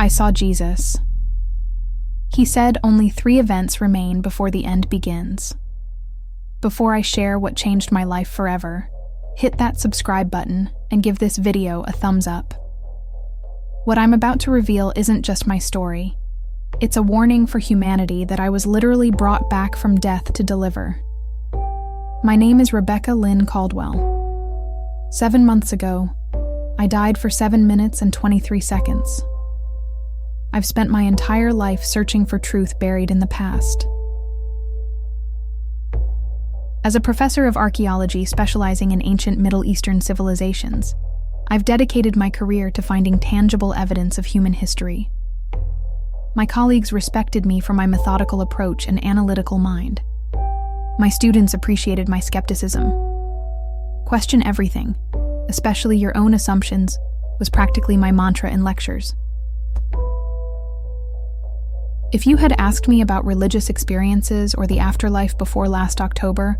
I saw Jesus. He said only 3 events remain before the end begins. Before I share what changed my life forever, hit that subscribe button and give this video a thumbs up. What I'm about to reveal isn't just my story. It's a warning for humanity that I was literally brought back from death to deliver. My name is Rebecca Lynn Caldwell. 7 months ago, I died for 7 minutes and 23 seconds. I've spent my entire life searching for truth buried in the past. As a professor of archaeology specializing in ancient Middle Eastern civilizations, I've dedicated my career to finding tangible evidence of human history. My colleagues respected me for my methodical approach and analytical mind. My students appreciated my skepticism. Question everything, especially your own assumptions, was practically my mantra in lectures. If you had asked me about religious experiences or the afterlife before last October,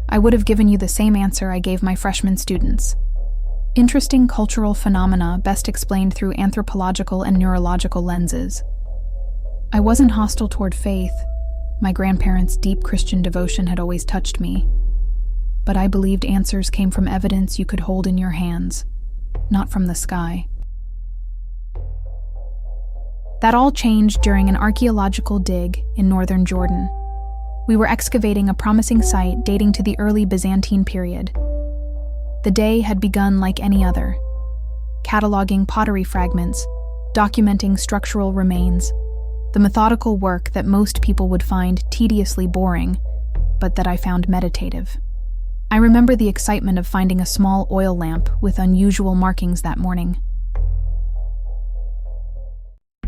I would have given you the same answer I gave my freshman students. Interesting cultural phenomena best explained through anthropological and neurological lenses. I wasn't hostile toward faith. My grandparents' deep Christian devotion had always touched me. But I believed answers came from evidence you could hold in your hands, not from the sky. That all changed during an archaeological dig in northern Jordan. We were excavating a promising site dating to the early Byzantine period. The day had begun like any other, cataloging pottery fragments, documenting structural remains, the methodical work that most people would find tediously boring, but that I found meditative. I remember the excitement of finding a small oil lamp with unusual markings that morning.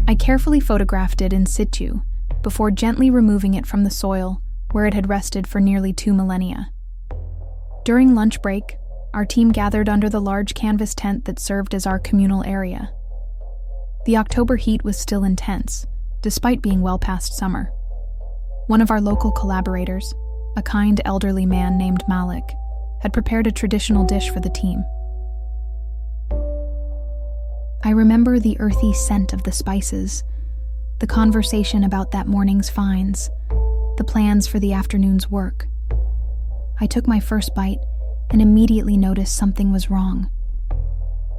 I carefully photographed it in situ before gently removing it from the soil where it had rested for nearly 2 millennia. During lunch break, our team gathered under the large canvas tent that served as our communal area. The October heat was still intense, despite being well past summer. One of our local collaborators, a kind elderly man named Malik, had prepared a traditional dish for the team. I remember the earthy scent of the spices, the conversation about that morning's finds, the plans for the afternoon's work. I took my first bite and immediately noticed something was wrong.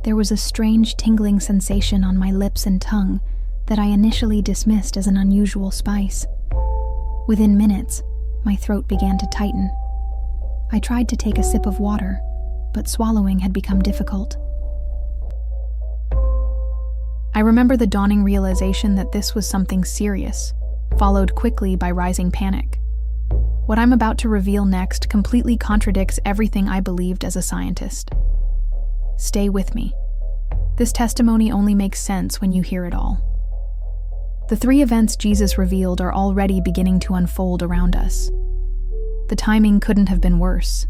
There was a strange tingling sensation on my lips and tongue that I initially dismissed as an unusual spice. Within minutes, my throat began to tighten. I tried to take a sip of water, but swallowing had become difficult. I remember the dawning realization that this was something serious, followed quickly by rising panic. What I'm about to reveal next completely contradicts everything I believed as a scientist. Stay with me. This testimony only makes sense when you hear it all. The 3 events Jesus revealed are already beginning to unfold around us. The timing couldn't have been worse.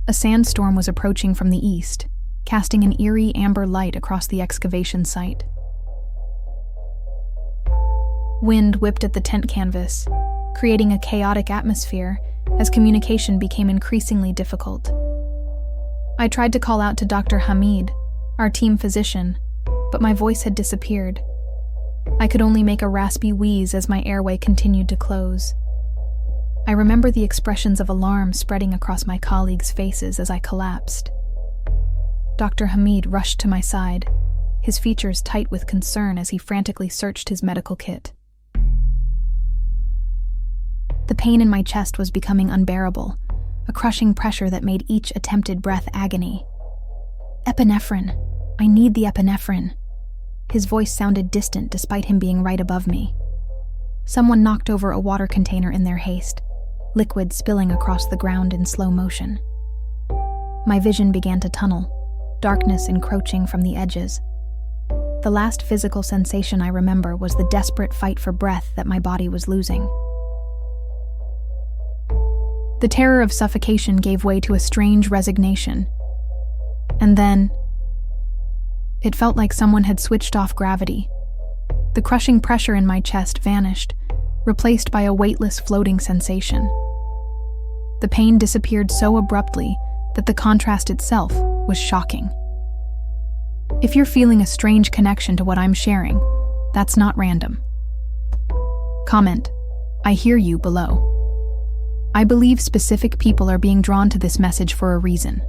A sandstorm was approaching from the east, casting an eerie amber light across the excavation site. Wind whipped at the tent canvas, creating a chaotic atmosphere as communication became increasingly difficult. I tried to call out to Dr. Hamid, our team physician, but my voice had disappeared. I could only make a raspy wheeze as my airway continued to close. I remember the expressions of alarm spreading across my colleagues' faces as I collapsed. Dr. Hamid rushed to my side, his features tight with concern as he frantically searched his medical kit. The pain in my chest was becoming unbearable, a crushing pressure that made each attempted breath agony. Epinephrine. I need the epinephrine. His voice sounded distant despite him being right above me. Someone knocked over a water container in their haste, liquid spilling across the ground in slow motion. My vision began to tunnel, darkness encroaching from the edges. The last physical sensation I remember was the desperate fight for breath that my body was losing. The terror of suffocation gave way to a strange resignation. And then, it felt like someone had switched off gravity. The crushing pressure in my chest vanished, replaced by a weightless floating sensation. The pain disappeared so abruptly that the contrast itself was shocking. If you're feeling a strange connection to what I'm sharing, That's not random. Comment, I hear you below. I believe specific people are being drawn to this message for a reason.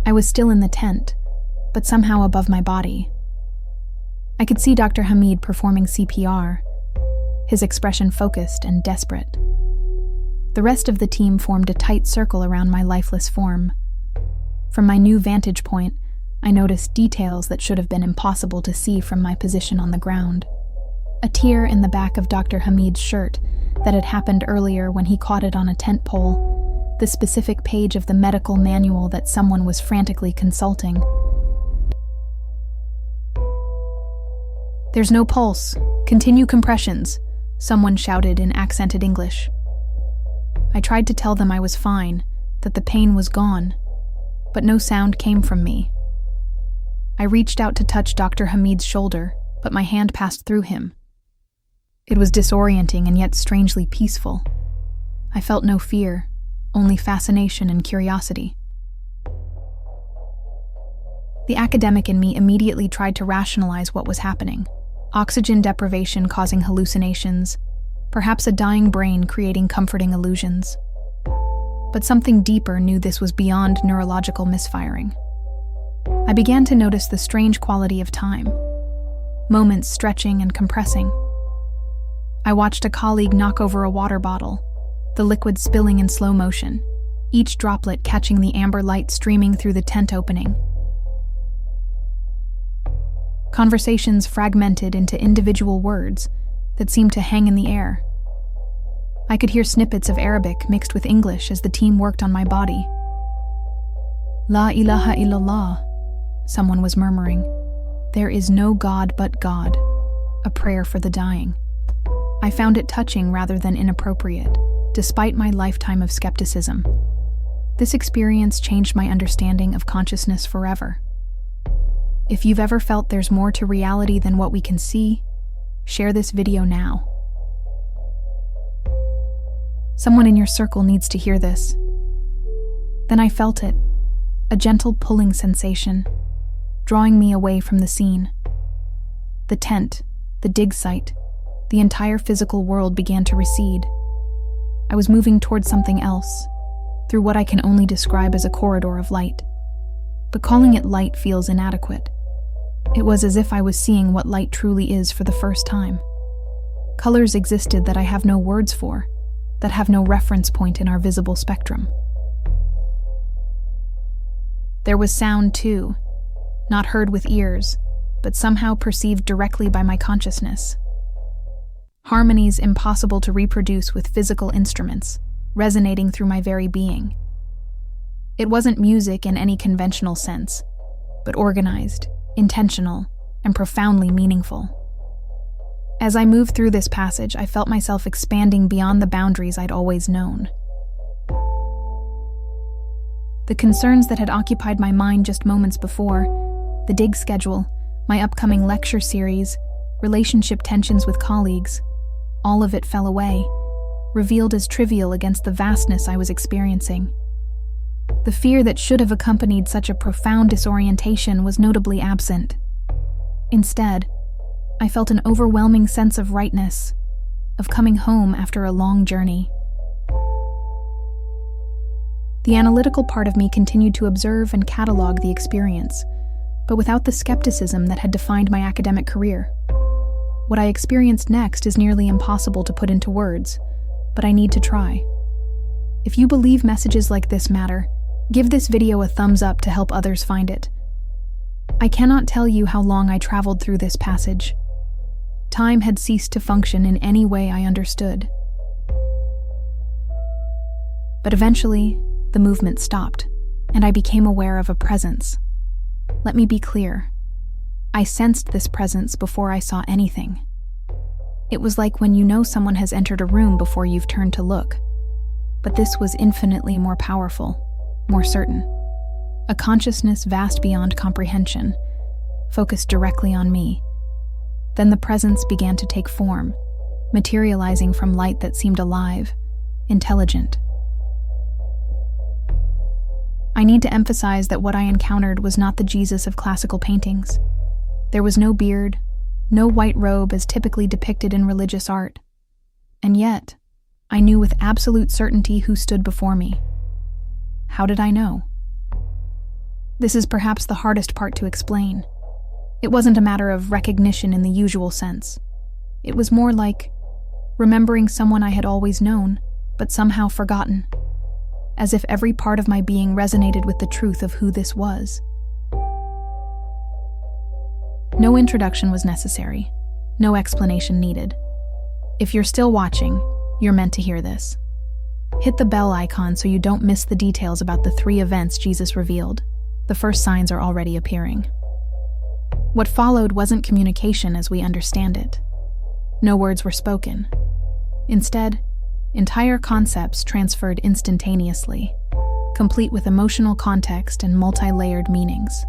I was still in the tent, but somehow above my body. I could see Dr. Hamid performing CPR, his expression focused and desperate. The rest of the team formed a tight circle around my lifeless form. From my new vantage point, I noticed details that should have been impossible to see from my position on the ground. A tear in the back of Dr. Hamid's shirt that had happened earlier when he caught it on a tent pole, the specific page of the medical manual that someone was frantically consulting. "There's no pulse. Continue compressions," someone shouted in accented English. I tried to tell them I was fine, that the pain was gone, but no sound came from me. I reached out to touch Dr. Hamid's shoulder, but my hand passed through him. It was disorienting and yet strangely peaceful. I felt no fear, only fascination and curiosity. The academic in me immediately tried to rationalize what was happening. Oxygen deprivation causing hallucinations, perhaps a dying brain creating comforting illusions. But something deeper knew this was beyond neurological misfiring. I began to notice the strange quality of time, moments stretching and compressing. I watched a colleague knock over a water bottle, the liquid spilling in slow motion, each droplet catching the amber light streaming through the tent opening. Conversations fragmented into individual words that seemed to hang in the air. I could hear snippets of Arabic mixed with English as the team worked on my body. "La ilaha illallah," someone was murmuring. "There is no God but God," a prayer for the dying. I found it touching rather than inappropriate, despite my lifetime of skepticism. This experience changed my understanding of consciousness forever. If you've ever felt there's more to reality than what we can see, share this video now. Someone in your circle needs to hear this. Then I felt it, a gentle pulling sensation, drawing me away from the scene. The tent, the dig site, the entire physical world began to recede. I was moving towards something else, through what I can only describe as a corridor of light. But calling it light feels inadequate. It was as if I was seeing what light truly is for the first time. Colors existed that I have no words for, that have no reference point in our visible spectrum. There was sound too, not heard with ears, but somehow perceived directly by my consciousness. Harmonies impossible to reproduce with physical instruments, resonating through my very being. It wasn't music in any conventional sense, but organized, intentional, and profoundly meaningful. As I moved through this passage, I felt myself expanding beyond the boundaries I'd always known. The concerns that had occupied my mind just moments before, the dig schedule, my upcoming lecture series, relationship tensions with colleagues, all of it fell away, revealed as trivial against the vastness I was experiencing. The fear that should have accompanied such a profound disorientation was notably absent. Instead, I felt an overwhelming sense of rightness, of coming home after a long journey. The analytical part of me continued to observe and catalog the experience, but without the skepticism that had defined my academic career. What I experienced next is nearly impossible to put into words, but I need to try. If you believe messages like this matter, give this video a thumbs up to help others find it. I cannot tell you how long I traveled through this passage. Time had ceased to function in any way I understood. But eventually, the movement stopped, and I became aware of a presence. Let me be clear. I sensed this presence before I saw anything. It was like when you know someone has entered a room before you've turned to look. But this was infinitely more powerful, more certain. A consciousness vast beyond comprehension, focused directly on me. Then the presence began to take form, materializing from light that seemed alive, intelligent. I need to emphasize that what I encountered was not the Jesus of classical paintings. There was no beard, no white robe as typically depicted in religious art. And yet, I knew with absolute certainty who stood before me. How did I know? This is perhaps the hardest part to explain. It wasn't a matter of recognition in the usual sense. It was more like remembering someone I had always known, but somehow forgotten, as if every part of my being resonated with the truth of who this was. No introduction was necessary, no explanation needed. If you're still watching, you're meant to hear this. Hit the bell icon so you don't miss the details about the 3 events Jesus revealed. The first signs are already appearing. What followed wasn't communication as we understand it. No words were spoken. Instead, entire concepts transferred instantaneously, complete with emotional context and multi-layered meanings.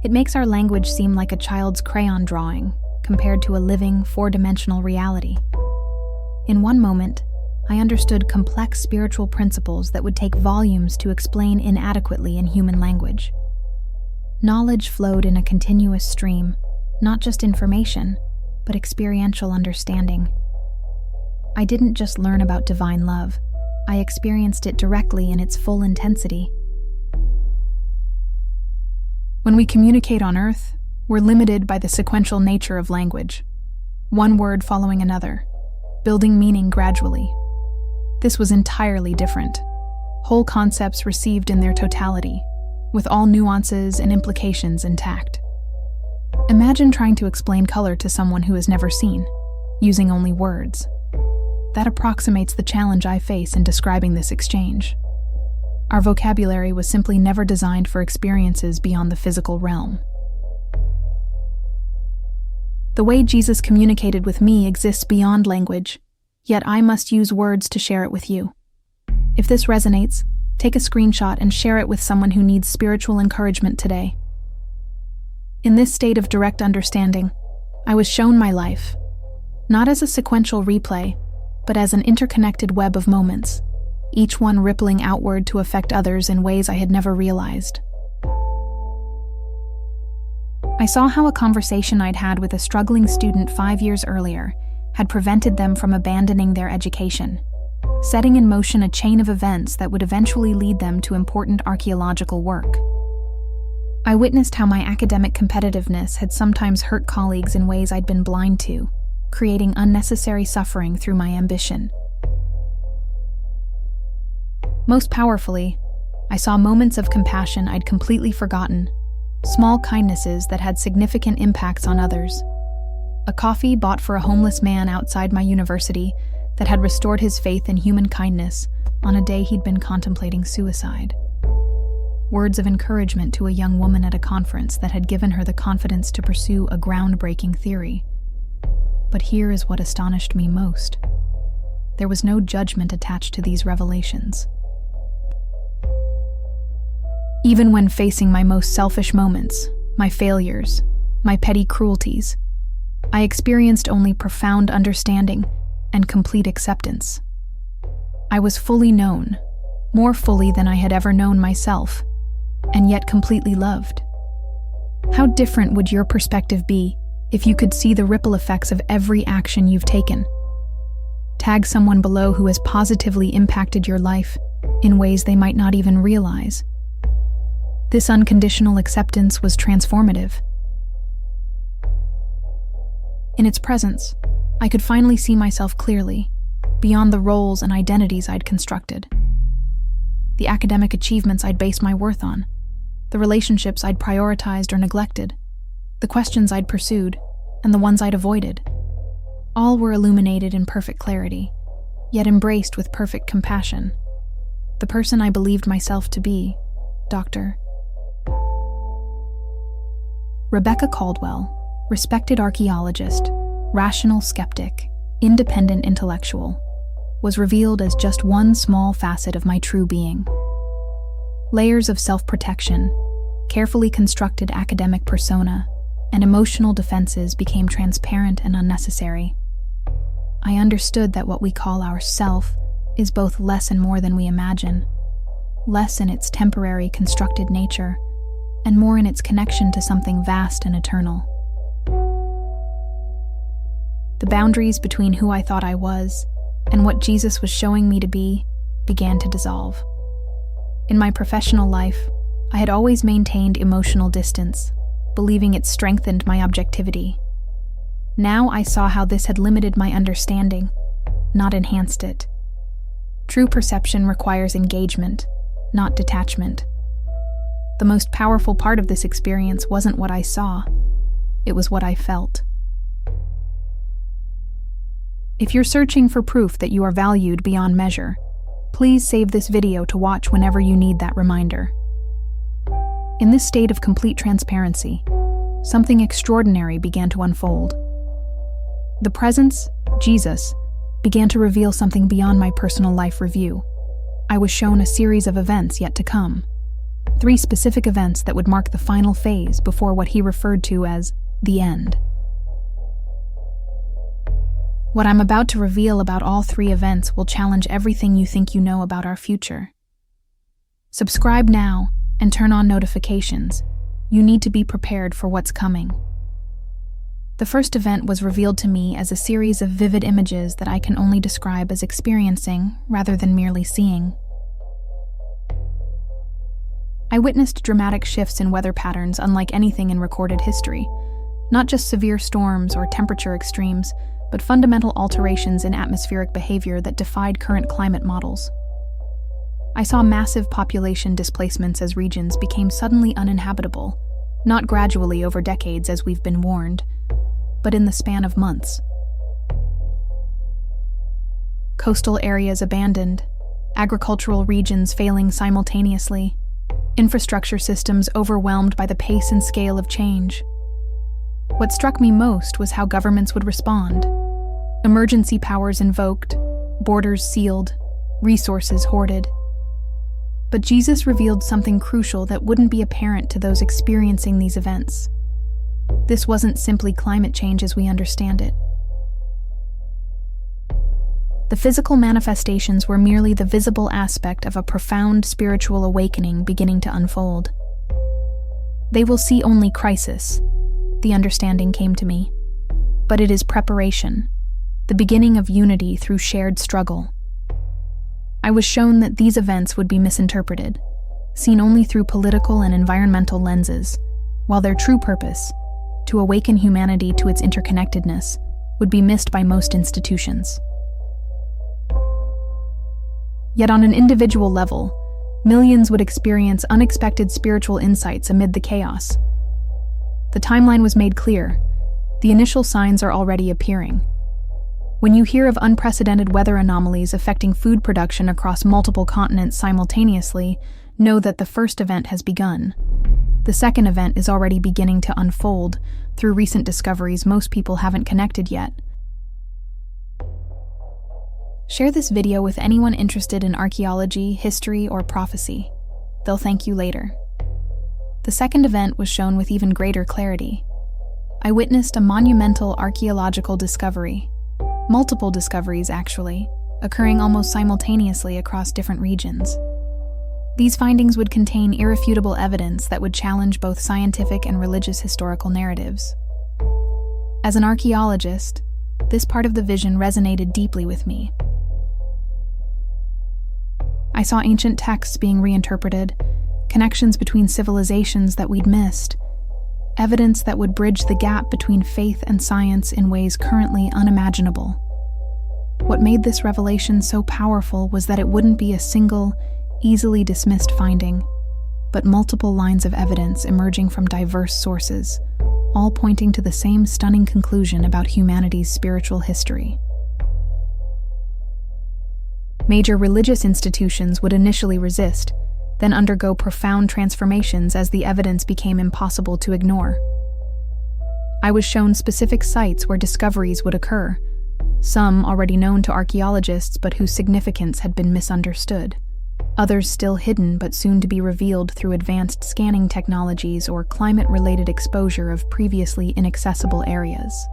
It makes our language seem like a child's crayon drawing compared to a living, 4-dimensional reality. In one moment, I understood complex spiritual principles that would take volumes to explain inadequately in human language. Knowledge flowed in a continuous stream, not just information, but experiential understanding. I didn't just learn about divine love, I experienced it directly in its full intensity. When we communicate on Earth, we're limited by the sequential nature of language, one word following another, building meaning gradually. This was entirely different. Whole concepts received in their totality, with all nuances and implications intact. Imagine trying to explain color to someone who has never seen, using only words. That approximates the challenge I face in describing this exchange. Our vocabulary was simply never designed for experiences beyond the physical realm. The way Jesus communicated with me exists beyond language, yet I must use words to share it with you. If this resonates, take a screenshot and share it with someone who needs spiritual encouragement today. In this state of direct understanding, I was shown my life, not as a sequential replay, but as an interconnected web of moments, each one rippling outward to affect others in ways I had never realized. I saw how a conversation I'd had with a struggling student 5 years earlier had prevented them from abandoning their education, setting in motion a chain of events that would eventually lead them to important archaeological work. I witnessed how my academic competitiveness had sometimes hurt colleagues in ways I'd been blind to, creating unnecessary suffering through my ambition. Most powerfully, I saw moments of compassion I'd completely forgotten, small kindnesses that had significant impacts on others. A coffee bought for a homeless man outside my university that had restored his faith in human kindness on a day he'd been contemplating suicide. Words of encouragement to a young woman at a conference that had given her the confidence to pursue a groundbreaking theory. But here is what astonished me most. There was no judgment attached to these revelations. Even when facing my most selfish moments, my failures, my petty cruelties, I experienced only profound understanding and complete acceptance. I was fully known, more fully than I had ever known myself, and yet completely loved. How different would your perspective be if you could see the ripple effects of every action you've taken? Tag someone below who has positively impacted your life in ways they might not even realize. This unconditional acceptance was transformative. In its presence, I could finally see myself clearly, beyond the roles and identities I'd constructed. The academic achievements I'd based my worth on, the relationships I'd prioritized or neglected, the questions I'd pursued, and the ones I'd avoided. All were illuminated in perfect clarity, yet embraced with perfect compassion. The person I believed myself to be, Dr. Rebecca Caldwell, respected archaeologist, rational skeptic, independent intellectual, was revealed as just one small facet of my true being. Layers of self-protection, carefully constructed academic persona, and emotional defenses became transparent and unnecessary. I understood that what we call our self is both less and more than we imagine, less in its temporary constructed nature, and more in its connection to something vast and eternal. The boundaries between who I thought I was and what Jesus was showing me to be began to dissolve. In my professional life, I had always maintained emotional distance, believing it strengthened my objectivity. Now I saw how this had limited my understanding, not enhanced it. True perception requires engagement, not detachment. The most powerful part of this experience wasn't what I saw, it was what I felt. If you're searching for proof that you are valued beyond measure, please save this video to watch whenever you need that reminder. In this state of complete transparency, something extraordinary began to unfold. The presence, Jesus, began to reveal something beyond my personal life review. I was shown a series of events yet to come. 3 specific events that would mark the final phase before what he referred to as the end. What I'm about to reveal about all 3 events will challenge everything you think you know about our future. Subscribe now and turn on notifications. You need to be prepared for what's coming. The first event was revealed to me as a series of vivid images that I can only describe as experiencing rather than merely seeing. I witnessed dramatic shifts in weather patterns unlike anything in recorded history. Not just severe storms or temperature extremes, but fundamental alterations in atmospheric behavior that defied current climate models. I saw massive population displacements as regions became suddenly uninhabitable, not gradually over decades as we've been warned, but in the span of months. Coastal areas abandoned, agricultural regions failing simultaneously, infrastructure systems overwhelmed by the pace and scale of change. What struck me most was how governments would respond. Emergency powers invoked, borders sealed, resources hoarded. But Jesus revealed something crucial that wouldn't be apparent to those experiencing these events. This wasn't simply climate change as we understand it. The physical manifestations were merely the visible aspect of a profound spiritual awakening beginning to unfold. They will see only crisis, the understanding came to me, but it is preparation, the beginning of unity through shared struggle. I was shown that these events would be misinterpreted, seen only through political and environmental lenses, while their true purpose, to awaken humanity to its interconnectedness, would be missed by most institutions. Yet on an individual level, millions would experience unexpected spiritual insights amid the chaos. The timeline was made clear. The initial signs are already appearing. When you hear of unprecedented weather anomalies affecting food production across multiple continents simultaneously, know that the first event has begun. The second event is already beginning to unfold through recent discoveries most people haven't connected yet. Share this video with anyone interested in archaeology, history, or prophecy. They'll thank you later. The second event was shown with even greater clarity. I witnessed a monumental archaeological discovery. Multiple discoveries, actually, occurring almost simultaneously across different regions. These findings would contain irrefutable evidence that would challenge both scientific and religious historical narratives. As an archaeologist, this part of the vision resonated deeply with me. I saw ancient texts being reinterpreted, connections between civilizations that we'd missed, evidence that would bridge the gap between faith and science in ways currently unimaginable. What made this revelation so powerful was that it wouldn't be a single, easily dismissed finding, but multiple lines of evidence emerging from diverse sources, all pointing to the same stunning conclusion about humanity's spiritual history. Major religious institutions would initially resist, then undergo profound transformations as the evidence became impossible to ignore. I was shown specific sites where discoveries would occur, some already known to archaeologists but whose significance had been misunderstood, others still hidden but soon to be revealed through advanced scanning technologies or climate-related exposure of previously inaccessible areas.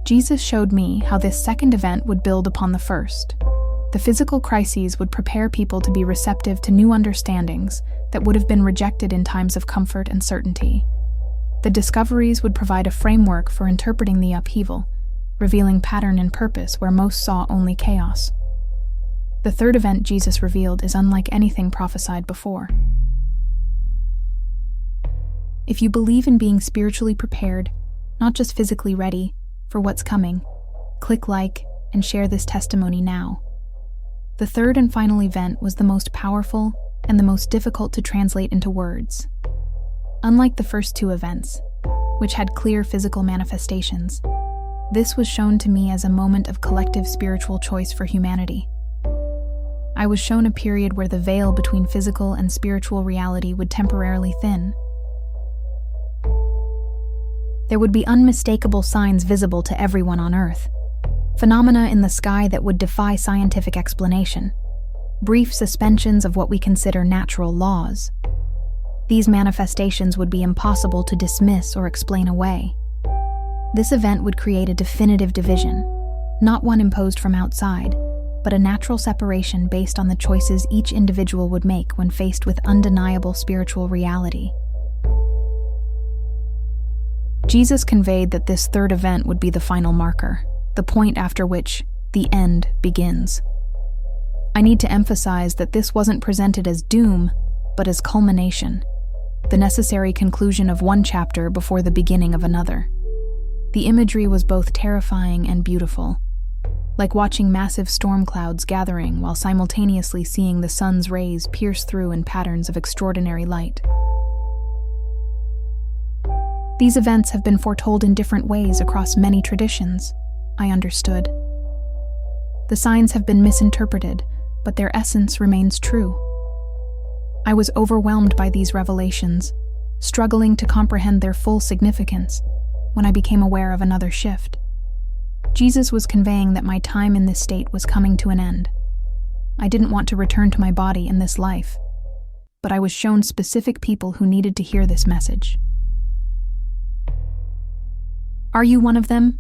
Jesus showed me how this second event would build upon the first. The physical crises would prepare people to be receptive to new understandings that would have been rejected in times of comfort and certainty. The discoveries would provide a framework for interpreting the upheaval, revealing pattern and purpose where most saw only chaos. The third event Jesus revealed is unlike anything prophesied before. If you believe in being spiritually prepared, not just physically ready, for what's coming, click like and share this testimony now. The third and final event was the most powerful and the most difficult to translate into words. Unlike the first two events, which had clear physical manifestations, this was shown to me as a moment of collective spiritual choice for humanity. I was shown a period where the veil between physical and spiritual reality would temporarily thin. There would be unmistakable signs visible to everyone on Earth, phenomena in the sky that would defy scientific explanation, brief suspensions of what we consider natural laws. These manifestations would be impossible to dismiss or explain away. This event would create a definitive division, not one imposed from outside, but a natural separation based on the choices each individual would make when faced with undeniable spiritual reality. Jesus conveyed that this third event would be the final marker, the point after which the end begins. I need to emphasize that this wasn't presented as doom, but as culmination, the necessary conclusion of one chapter before the beginning of another. The imagery was both terrifying and beautiful, like watching massive storm clouds gathering while simultaneously seeing the sun's rays pierce through in patterns of extraordinary light. These events have been foretold in different ways across many traditions, I understood. The signs have been misinterpreted, but their essence remains true. I was overwhelmed by these revelations, struggling to comprehend their full significance, when I became aware of another shift. Jesus was conveying that my time in this state was coming to an end. I didn't want to return to my body in this life, but I was shown specific people who needed to hear this message. Are you one of them?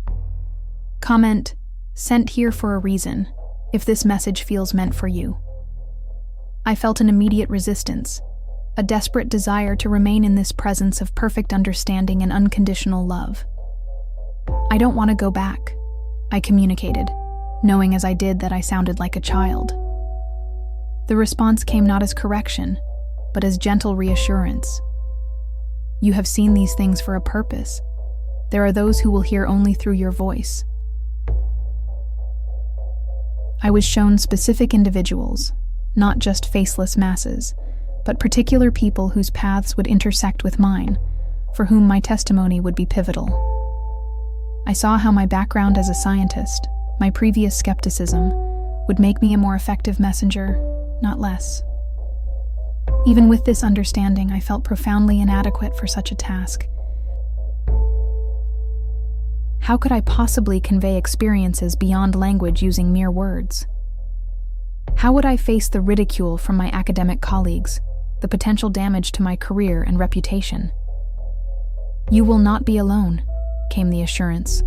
Comment, "Sent here for a reason," if this message feels meant for you. I felt an immediate resistance, a desperate desire to remain in this presence of perfect understanding and unconditional love. "I don't want to go back," I communicated, knowing as I did that I sounded like a child. The response came not as correction, but as gentle reassurance. "You have seen these things for a purpose. There are those who will hear only through your voice." I was shown specific individuals, not just faceless masses, but particular people whose paths would intersect with mine, for whom my testimony would be pivotal. I saw how my background as a scientist, my previous skepticism, would make me a more effective messenger, not less. Even with this understanding, I felt profoundly inadequate for such a task. How could I possibly convey experiences beyond language using mere words? How would I face the ridicule from my academic colleagues, the potential damage to my career and reputation? "You will not be alone," came the assurance,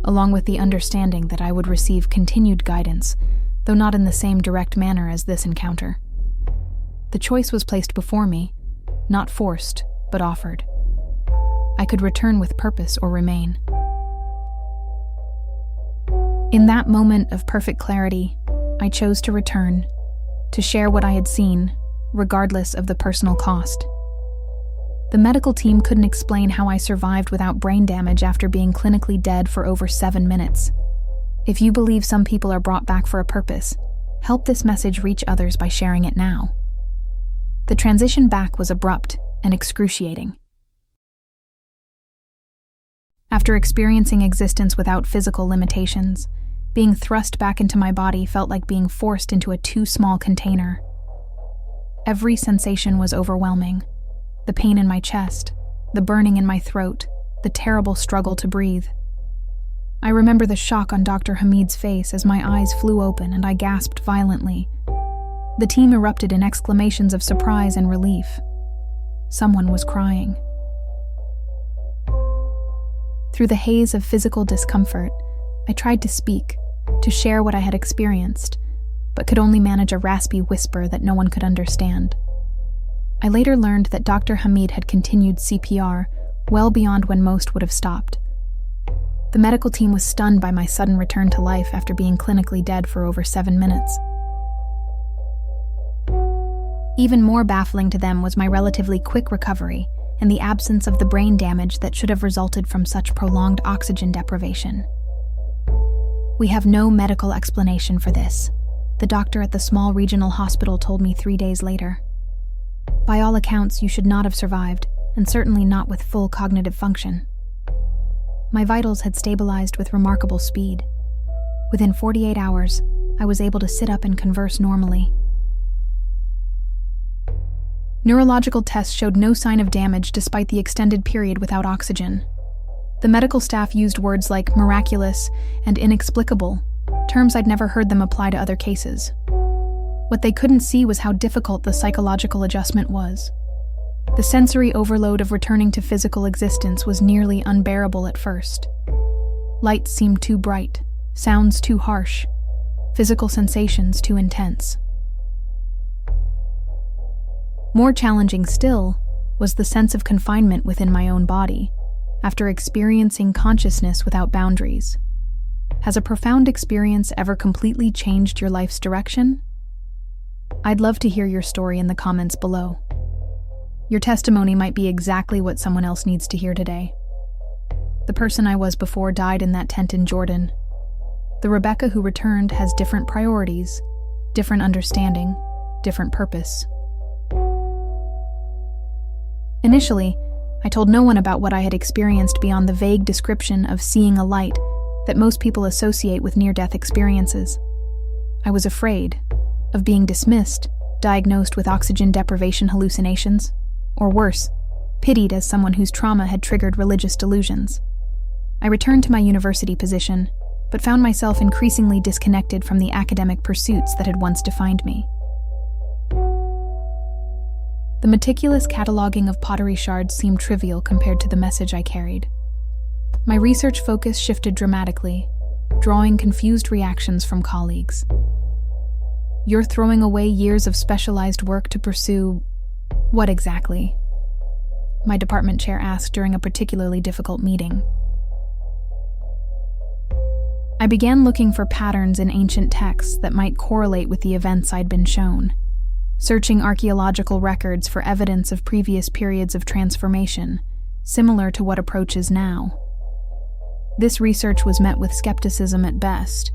along with the understanding that I would receive continued guidance, though not in the same direct manner as this encounter. The choice was placed before me, not forced, but offered. I could return with purpose or remain. In that moment of perfect clarity, I chose to return, to share what I had seen, regardless of the personal cost. The medical team couldn't explain how I survived without brain damage after being clinically dead for over 7 minutes. If you believe some people are brought back for a purpose, help this message reach others by sharing it now. The transition back was abrupt and excruciating. After experiencing existence without physical limitations, being thrust back into my body felt like being forced into a too small container. Every sensation was overwhelming. The pain in my chest, the burning in my throat, the terrible struggle to breathe. I remember the shock on Dr. Hamid's face as my eyes flew open and I gasped violently. The team erupted in exclamations of surprise and relief. Someone was crying. Through the haze of physical discomfort, I tried to speak, to share what I had experienced, but could only manage a raspy whisper that no one could understand. I later learned that Dr. Hamid had continued CPR well beyond when most would have stopped. The medical team was stunned by my sudden return to life after being clinically dead for over 7 minutes. Even more baffling to them was my relatively quick recovery and the absence of the brain damage that should have resulted from such prolonged oxygen deprivation. "We have no medical explanation for this," the doctor at the small regional hospital told me 3 days later. "By all accounts, you should not have survived, and certainly not with full cognitive function." My vitals had stabilized with remarkable speed. Within 48 hours, I was able to sit up and converse normally. Neurological tests showed no sign of damage despite the extended period without oxygen. The medical staff used words like miraculous and inexplicable, terms I'd never heard them apply to other cases. What they couldn't see was how difficult the psychological adjustment was. The sensory overload of returning to physical existence was nearly unbearable at first. Lights seemed too bright, sounds too harsh, physical sensations too intense. More challenging still was the sense of confinement within my own body, after experiencing consciousness without boundaries. Has a profound experience ever completely changed your life's direction? I'd love to hear your story in the comments below. Your testimony might be exactly what someone else needs to hear today. The person I was before died in that tent in Jordan. The Rebecca who returned has different priorities, different understanding, different purpose. Initially, I told no one about what I had experienced beyond the vague description of seeing a light that most people associate with near-death experiences. I was afraid of being dismissed, diagnosed with oxygen deprivation hallucinations, or worse, pitied as someone whose trauma had triggered religious delusions. I returned to my university position, but found myself increasingly disconnected from the academic pursuits that had once defined me. The meticulous cataloging of pottery shards seemed trivial compared to the message I carried. My research focus shifted dramatically, drawing confused reactions from colleagues. "You're throwing away years of specialized work to pursue what exactly?" my department chair asked during a particularly difficult meeting. I began looking for patterns in ancient texts that might correlate with the events I'd been shown, searching archaeological records for evidence of previous periods of transformation, similar to what approaches now. This research was met with skepticism at best,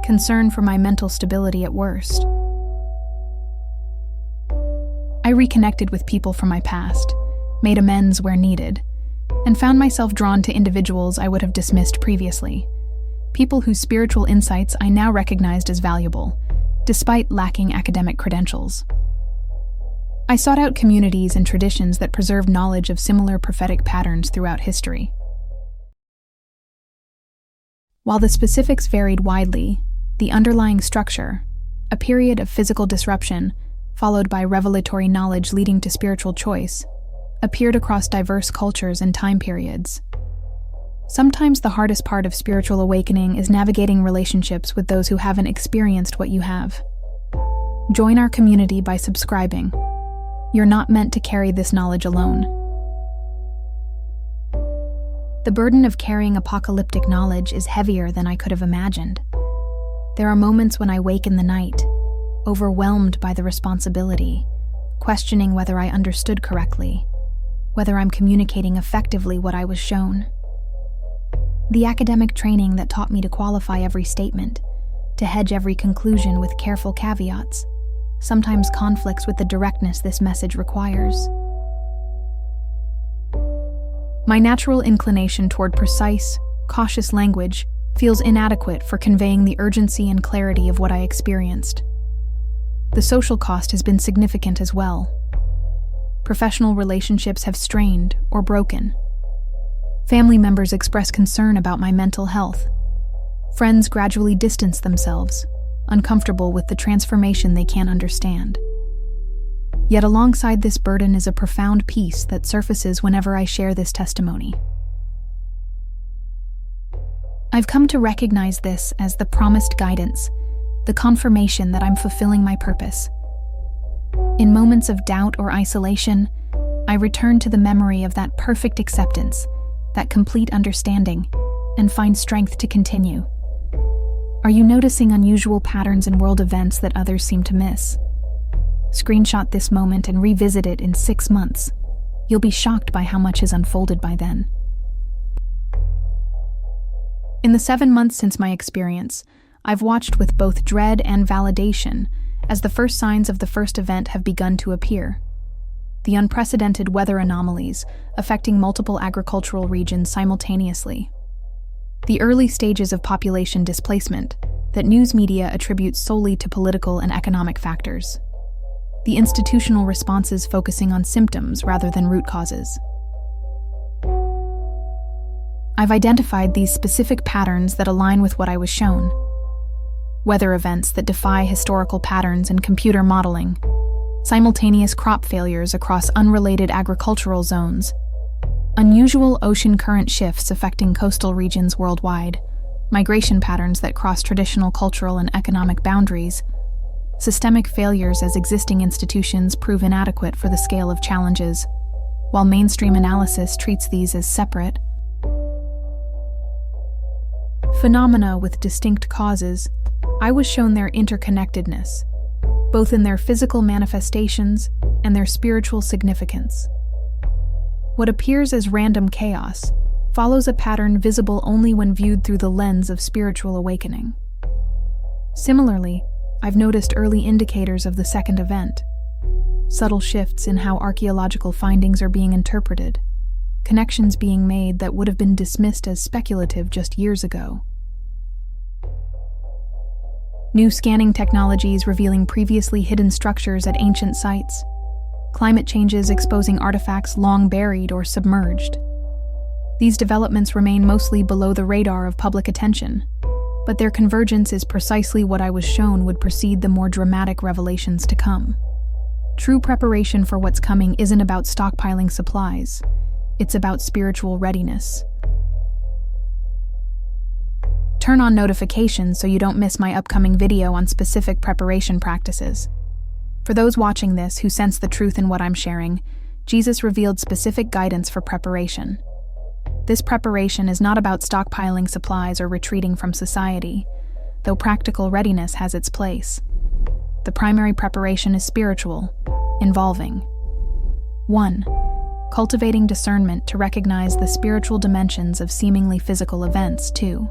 concern for my mental stability at worst. I reconnected with people from my past, made amends where needed, and found myself drawn to individuals I would have dismissed previously, people whose spiritual insights I now recognized as valuable, despite lacking academic credentials. I sought out communities and traditions that preserved knowledge of similar prophetic patterns throughout history. While the specifics varied widely, the underlying structure, a period of physical disruption, followed by revelatory knowledge leading to spiritual choice, appeared across diverse cultures and time periods. Sometimes the hardest part of spiritual awakening is navigating relationships with those who haven't experienced what you have. Join our community by subscribing. You're not meant to carry this knowledge alone. The burden of carrying apocalyptic knowledge is heavier than I could have imagined. There are moments when I wake in the night, overwhelmed by the responsibility, questioning whether I understood correctly, whether I'm communicating effectively what I was shown. The academic training that taught me to qualify every statement, to hedge every conclusion with careful caveats, sometimes conflicts with the directness this message requires. My natural inclination toward precise, cautious language feels inadequate for conveying the urgency and clarity of what I experienced. The social cost has been significant as well. Professional relationships have strained or broken. Family members express concern about my mental health. Friends gradually distance themselves, uncomfortable with the transformation they can't understand. Yet alongside this burden is a profound peace that surfaces whenever I share this testimony. I've come to recognize this as the promised guidance, the confirmation that I'm fulfilling my purpose. In moments of doubt or isolation, I return to the memory of that perfect acceptance, that complete understanding, and find strength to continue. Are you noticing unusual patterns in world events that others seem to miss? Screenshot this moment and revisit it in 6 months. You'll be shocked by how much has unfolded by then. In the 7 months since my experience, I've watched with both dread and validation as the first signs of the first event have begun to appear. The unprecedented weather anomalies affecting multiple agricultural regions simultaneously. The early stages of population displacement that news media attributes solely to political and economic factors. The institutional responses focusing on symptoms rather than root causes. I've identified these specific patterns that align with what I was shown. Weather events that defy historical patterns in computer modeling, simultaneous crop failures across unrelated agricultural zones, unusual ocean current shifts affecting coastal regions worldwide, migration patterns that cross traditional cultural and economic boundaries, systemic failures as existing institutions prove inadequate for the scale of challenges, while mainstream analysis treats these as separate phenomena with distinct causes. I was shown their interconnectedness, both in their physical manifestations and their spiritual significance. What appears as random chaos follows a pattern visible only when viewed through the lens of spiritual awakening. Similarly, I've noticed early indicators of the second event, subtle shifts in how archaeological findings are being interpreted, connections being made that would have been dismissed as speculative just years ago. New scanning technologies revealing previously hidden structures at ancient sites, climate changes exposing artifacts long buried or submerged. These developments remain mostly below the radar of public attention, but their convergence is precisely what I was shown would precede the more dramatic revelations to come. True preparation for what's coming isn't about stockpiling supplies, it's about spiritual readiness. Turn on notifications so you don't miss my upcoming video on specific preparation practices. For those watching this who sense the truth in what I'm sharing, Jesus revealed specific guidance for preparation. This preparation is not about stockpiling supplies or retreating from society, though practical readiness has its place. The primary preparation is spiritual, involving 1. Cultivating discernment to recognize the spiritual dimensions of seemingly physical events. 2.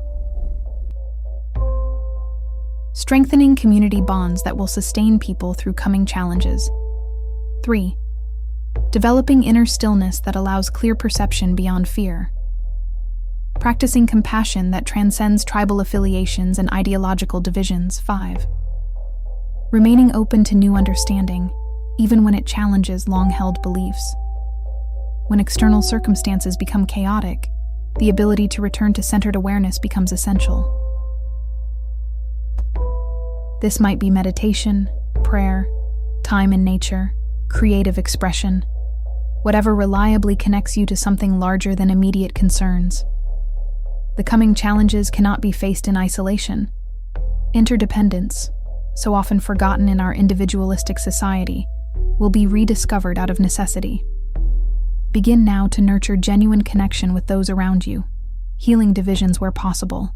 Strengthening community bonds that will sustain people through coming challenges. 3. Developing inner stillness that allows clear perception beyond fear. Practicing compassion that transcends tribal affiliations and ideological divisions. 5. Remaining open to new understanding, even when it challenges long-held beliefs. When external circumstances become chaotic, the ability to return to centered awareness becomes essential. This might be meditation, prayer, time in nature, creative expression, whatever reliably connects you to something larger than immediate concerns. The coming challenges cannot be faced in isolation. Interdependence, so often forgotten in our individualistic society, will be rediscovered out of necessity. Begin now to nurture genuine connection with those around you, healing divisions where possible,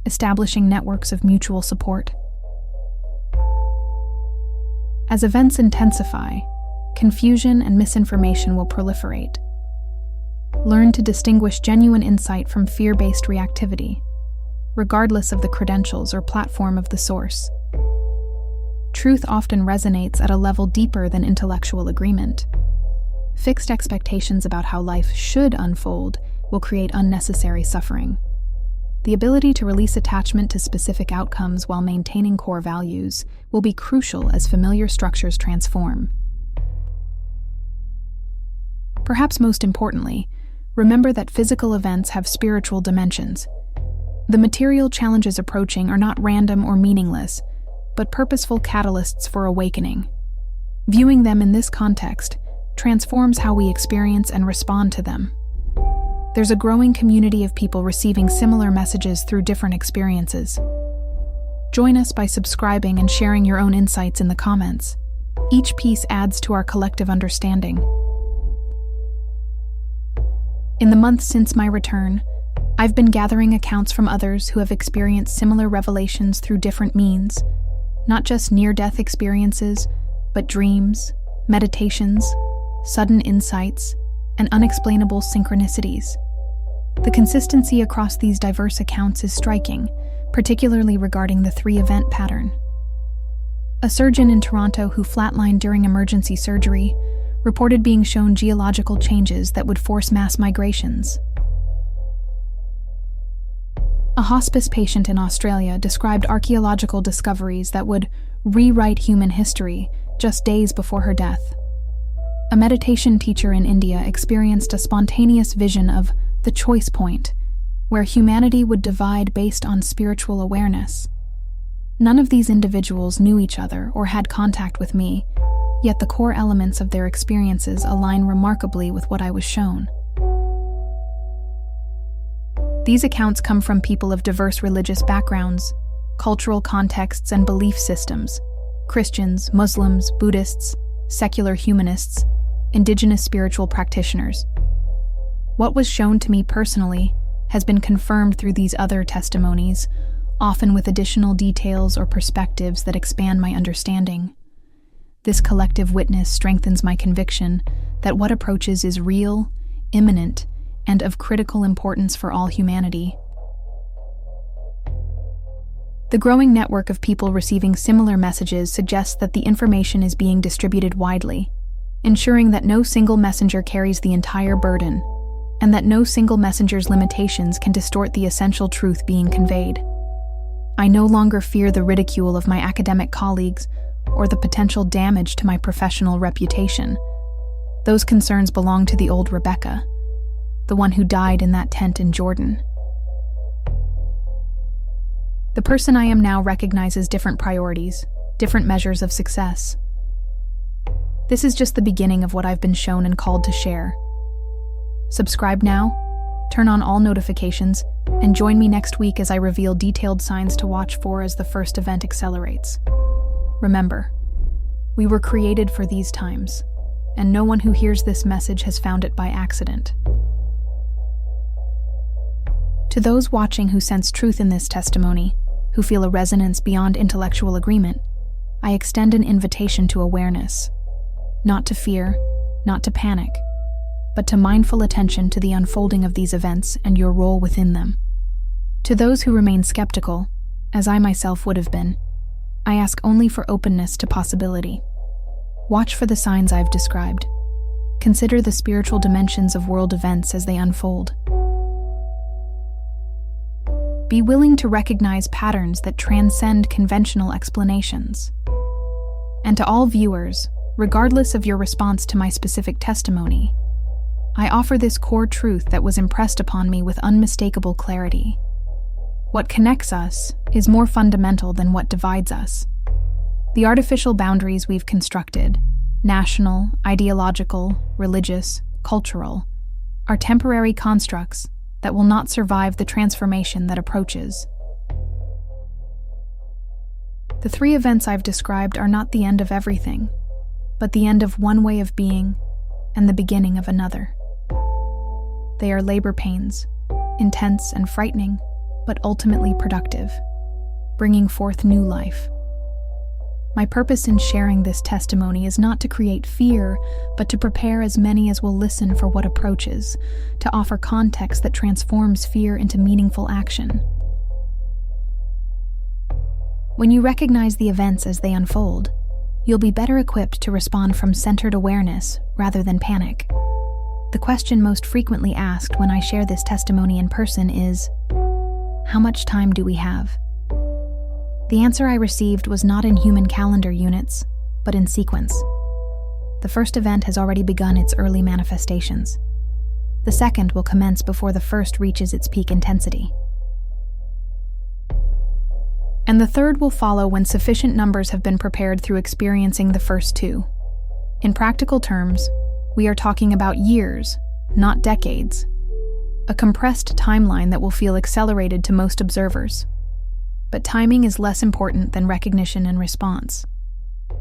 establishing networks of mutual support. As events intensify, confusion and misinformation will proliferate. Learn to distinguish genuine insight from fear-based reactivity, regardless of the credentials or platform of the source. Truth often resonates at a level deeper than intellectual agreement. Fixed expectations about how life should unfold will create unnecessary suffering. The ability to release attachment to specific outcomes while maintaining core values will be crucial as familiar structures transform. Perhaps most importantly, remember that physical events have spiritual dimensions. The material challenges approaching are not random or meaningless, but purposeful catalysts for awakening. Viewing them in this context transforms how we experience and respond to them. There's a growing community of people receiving similar messages through different experiences. Join us by subscribing and sharing your own insights in the comments. Each piece adds to our collective understanding. In the months since my return, I've been gathering accounts from others who have experienced similar revelations through different means, not just near-death experiences, but dreams, meditations, sudden insights, and unexplainable synchronicities. The consistency across these diverse accounts is striking, particularly regarding the 3-event pattern. A surgeon in Toronto who flatlined during emergency surgery reported being shown geological changes that would force mass migrations. A hospice patient in Australia described archaeological discoveries that would rewrite human history just days before her death. A meditation teacher in India experienced a spontaneous vision of the choice point, where humanity would divide based on spiritual awareness. None of these individuals knew each other or had contact with me, yet the core elements of their experiences align remarkably with what I was shown. These accounts come from people of diverse religious backgrounds, cultural contexts, and belief systems: Christians, Muslims, Buddhists, secular humanists, indigenous spiritual practitioners. What was shown to me personally has been confirmed through these other testimonies, often with additional details or perspectives that expand my understanding. This collective witness strengthens my conviction that what approaches is real, imminent, and of critical importance for all humanity. The growing network of people receiving similar messages suggests that the information is being distributed widely, ensuring that no single messenger carries the entire burden, and that no single messenger's limitations can distort the essential truth being conveyed. I no longer fear the ridicule of my academic colleagues or the potential damage to my professional reputation. Those concerns belong to the old Rebecca, the one who died in that tent in Jordan. The person I am now recognizes different priorities, different measures of success. This is just the beginning of what I've been shown and called to share. Subscribe now, turn on all notifications, and join me next week as I reveal detailed signs to watch for as the first event accelerates. Remember, we were created for these times, and no one who hears this message has found it by accident. To those watching who sense truth in this testimony, who feel a resonance beyond intellectual agreement, I extend an invitation to awareness. Not to fear, not to panic, but to mindful attention to the unfolding of these events and your role within them. To those who remain skeptical, as I myself would have been, I ask only for openness to possibility. Watch for the signs I've described. Consider the spiritual dimensions of world events as they unfold. Be willing to recognize patterns that transcend conventional explanations. And to all viewers, regardless of your response to my specific testimony, I offer this core truth that was impressed upon me with unmistakable clarity. What connects us is more fundamental than what divides us. The artificial boundaries we've constructed, national, ideological, religious, cultural, are temporary constructs that will not survive the transformation that approaches. The 3 events I've described are not the end of everything, but the end of one way of being and the beginning of another. They are labor pains, intense and frightening, but ultimately productive, bringing forth new life. My purpose in sharing this testimony is not to create fear, but to prepare as many as will listen for what approaches, to offer context that transforms fear into meaningful action. When you recognize the events as they unfold, you'll be better equipped to respond from centered awareness rather than panic. The question most frequently asked when I share this testimony in person is, how much time do we have? The answer I received was not in human calendar units, but in sequence. The first event has already begun its early manifestations. The second will commence before the first reaches its peak intensity. And the third will follow when sufficient numbers have been prepared through experiencing the first 2. In practical terms, we are talking about years, not decades. A compressed timeline that will feel accelerated to most observers. But timing is less important than recognition and response.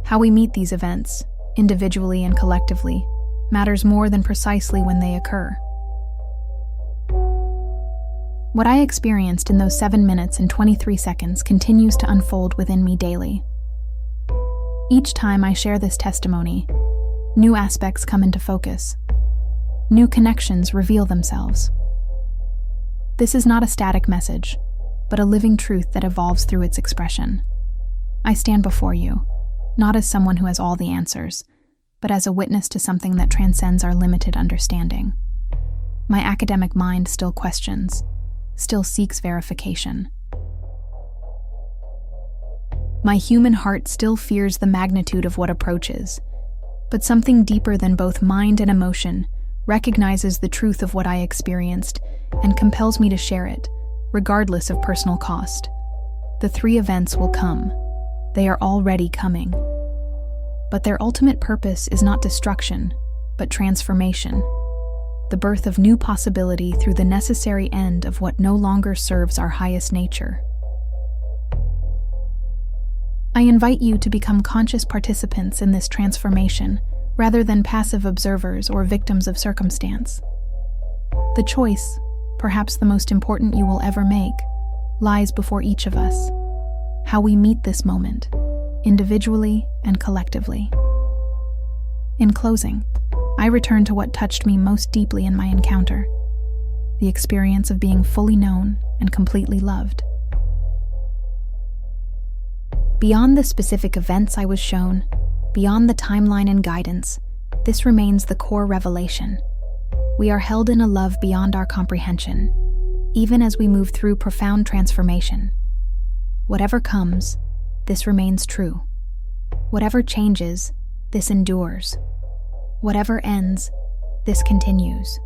How we meet these events, individually and collectively, matters more than precisely when they occur. What I experienced in those 7 minutes and 23 seconds continues to unfold within me daily. Each time I share this testimony, new aspects come into focus. New connections reveal themselves. This is not a static message, but a living truth that evolves through its expression. I stand before you, not as someone who has all the answers, but as a witness to something that transcends our limited understanding. My academic mind still questions, still seeks verification. My human heart still fears the magnitude of what approaches, but something deeper than both mind and emotion recognizes the truth of what I experienced and compels me to share it, regardless of personal cost. The 3 events will come. They are already coming. But their ultimate purpose is not destruction, but transformation. The birth of new possibility through the necessary end of what no longer serves our highest nature. I invite you to become conscious participants in this transformation, rather than passive observers or victims of circumstance. The choice, perhaps the most important you will ever make, lies before each of us. How we meet this moment, individually and collectively. In closing, I return to what touched me most deeply in my encounter, the experience of being fully known and completely loved. Beyond the specific events I was shown, beyond the timeline and guidance, this remains the core revelation. We are held in a love beyond our comprehension, even as we move through profound transformation. Whatever comes, this remains true. Whatever changes, this endures. Whatever ends, this continues.